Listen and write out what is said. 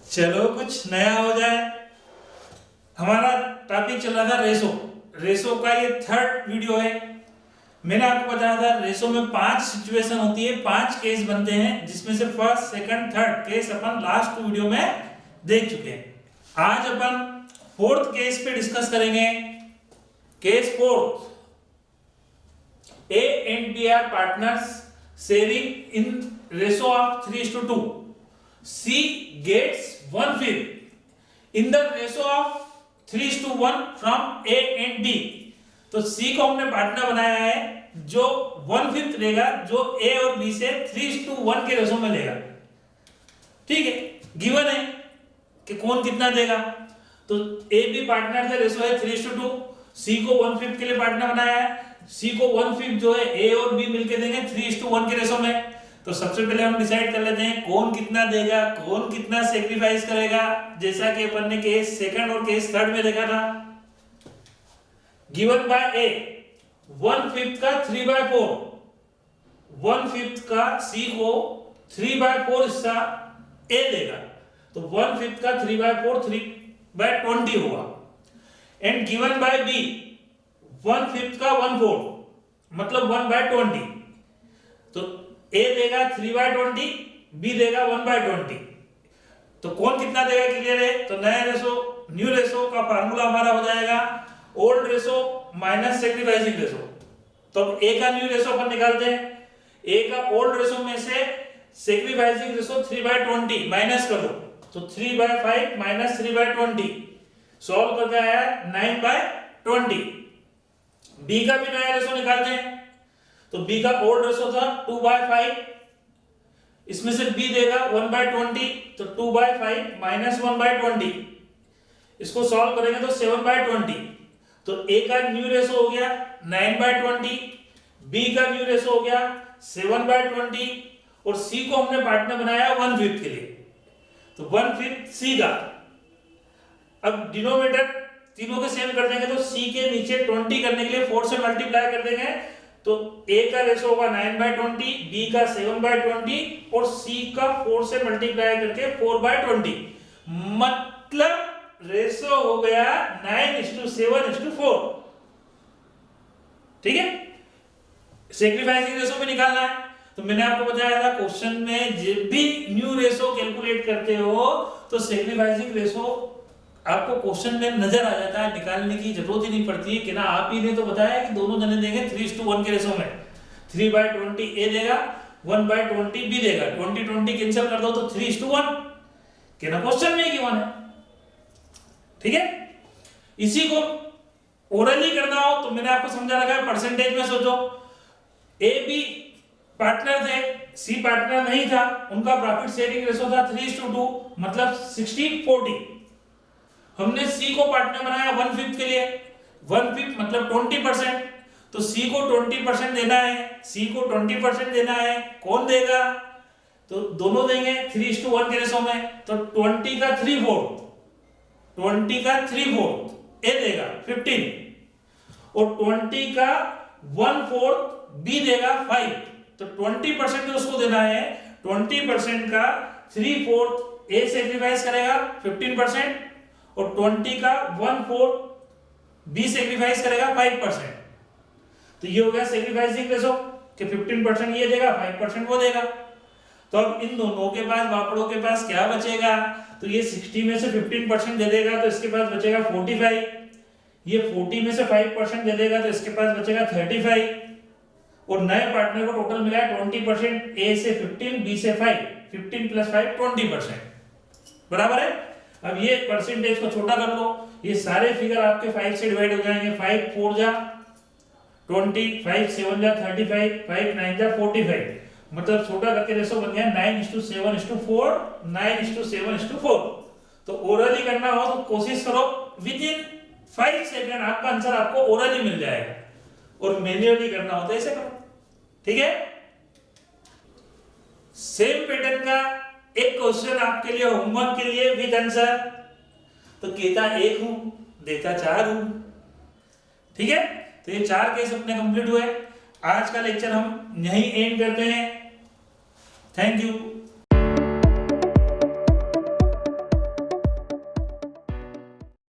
चलो कुछ नया हो जाए। हमारा टॉपिक चल रहा था रेशो। रेशो का ये थर्ड वीडियो है। मैंने आपको बताया था रेशो में 5 सिचुएशन होती है, 5 केस बनते हैं, जिसमें से फर्स्ट, सेकंड, थर्ड केस अपन लास्ट वीडियो में देख चुके हैं। आज अपन फोर्थ केस पे डिस्कस करेंगे। Case fourth, A and B are partners sharing in ratio of 3:2. C gets 1/5 in the ratio of 3:1 from A and B. तो C को हमने पार्टनर बनाया है जो 1/5 लेगा, जो A और B से 3:1 के रेशो में लेगा। ठीक है, गिवन है कि कौन कितना देगा। तो A B पार्टनर थे, रेशो है 3:2। C को 1/5 के लिए पार्टनर बनाया है। C को 1/5 जो है A और B मिलके देंगे 3:1 के रेशो में। तो सबसे पहले हम डिसाइड कर लेते हैं कौन कितना देगा, कौन कितना सेक्रीफाइस करेगा, जैसा कि अपन ने केस सेकंड और केस थर्ड में देखा था। गिवन बाय A 1/5 का 3/4, 1/5 का C को 3/4 हिस्सा A देगा, तो 1/5 का 3/4 3/20 होगा। एंड गिवन बाय B 1/5 का 1/4 मतलब 1/20, तो A देगा 3/20, B देगा 1/20। तो कौन कितना देगा क्लियर है। तो नया रेशो, न्यू रेशो का फार्मूला हमारा हो जाएगा old ratio minus sacrificing ratio. तो A का न्यू रेशो अपन निकालते हैं। A का ओल्ड रेशो में से सेक्रीफाइसिंग रेशो 3/20 माइनस कर दो, तो 3/5 माइनस 3/20 सॉल्व करके आया 9/20। B का भी नया रेशो निकालते हैं। तो B का ओल्ड रेशो था 2/5, इसमें से B देगा 1/20, तो 2/5 माइनस 1/20, इसको सॉल्व करेंगे तो 7/20। तो A का न्यू रेशो हो गया 9/20, B का न्यू रेशो हो गया 7/20 और C को हमने पार्टनर बनाया 1/5 के लिए, तो 1/5 C का। अब डिनोमिनेटर तीनों के सेम कर देंगे, तो C के नीचे 20 करने के लिए 4 से मल्टीप्लाई कर देंगे, तो A का रेशो होगा 9/20, B का 7/20 और C का 4 से मल्टीप्लाई करके 4/20। मतलब रेशो हो गया 9:7:4। ठीक है, सेक्रीफाइसिंग रेशो भी निकालना है। तो मैंने आपको बताया था क्वेश्चन में जब भी न्यू रेशो कैलकुलेट करते हो तो सेक्रीफाइसिंग रेशो आपको क्वेश्चन में नजर आ जाता है, निकालने की जरूरत ही नहीं पड़ती है कि ना। आप ही ने तो बताया कि दोनों जने देंगे 3:1 के रेशो में, 3/20 A देगा, 1/20 B देगा, 20 कैंसिल कर दो तो 3:1 के ना, क्वेश्चन में गिवन है। ठीक है, इसी को ओरली करना हो तो मैंने आपको समझा रखा है। परसेंटेज में सोचो, A B पार्टनर थे, C पार्टनर नहीं था, उनका प्रॉफिट शेयरिंग रेशो था 3:2 मतलब 60-40। हमने C को पार्टनर बनाया 1/5 के लिए, 1/5 मतलब 20%, तो C को 20% देना है, C को 20% देना है। कौन देगा, तो दोनों देंगे 3:1 के रेशो में, तो 20 का 3/4, 20 का 3/4 A देगा 15 और 20 का 1/4 B देगा 5, तो 20% तो उसको देना है, 20% का 3/4 A सेक्रीफाइस करेगा 15% और 20 का 1/4 B सेक्रीफाइस करेगा 5%। तो ये हो गया सेक्रीफाइसिंग रेशो कि 15% ये देगा, 5% वो देगा। तो अब इन दोनों के पास, बापड़ों के पास क्या बचेगा, तो ये 60 में से 15% दे देगा तो इसके पास बचेगा 45, ये 40 में से 5% दे देगा तो इसके पास बचेगा 35 और नए पार्टनर को टोटल मिला है 20%, A से 15, B से 5, 15 + 5 20% बराबर है। अब ये परसेंटेज को छोटा कर लो, ये सारे फिगर आपके 5 से डिवाइड हो जाएंगे। 5 4 जा 20, 5 7 जा 35, 5 9 जा 45, मतलब छोटा करके रेशो बन गया 9:7:4, 9:7:4। तो ओरली करना हो तो कोशिश करो विद इन 5 सेकंड आपका आंसर आपको ओरली मिल जाएगा, और मैन्युअली करना हो तो ऐसे करो। ठीक है, सेम पैटर्न का एक क्वेश्चन आपके लिए होमवर्क के लिए विद आंसर। तो कहता 1 हूं, देता 4 हूं। ठीक है, तो ये 4 केस अपने कंप्लीट हुए। आज का लेक्चर हम यहीं एंड करते हैं। Thank you.